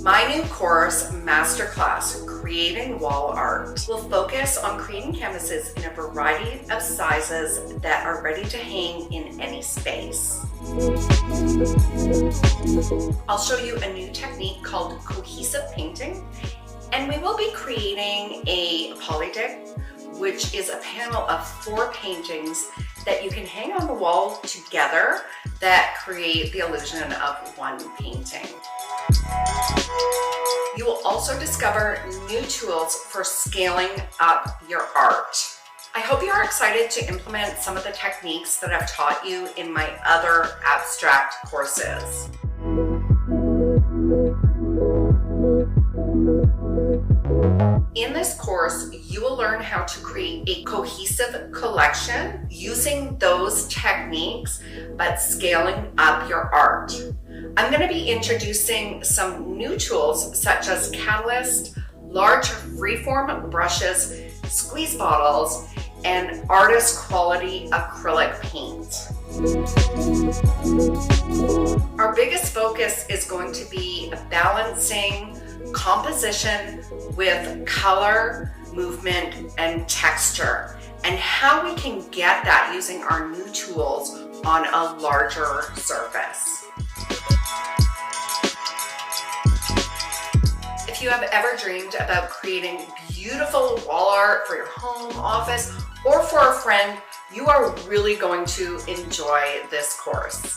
My new course, Masterclass, Creating Wall Art, will focus on creating canvases in a variety of sizes that are ready to hang in any space. I'll show you a new technique called cohesive painting, and we will be creating a polydic, which is a panel of 4 paintings that you can hang on the wall together that create the illusion of one painting. You will also discover new tools for scaling up your art. I hope you are excited to implement some of the techniques that I've taught you in my other abstract courses. In this course, you will learn how to create a cohesive collection using those techniques, but scaling up your art. I'm going to be introducing some new tools such as Catalyst, large freeform brushes, squeeze bottles, and artist quality acrylic paint. Our biggest focus is going to be balancing composition with color, movement, and texture, and how we can get that using our new tools on a larger surface. If you have ever dreamed about creating beautiful wall art for your home, office, or for a friend, you are really going to enjoy this course.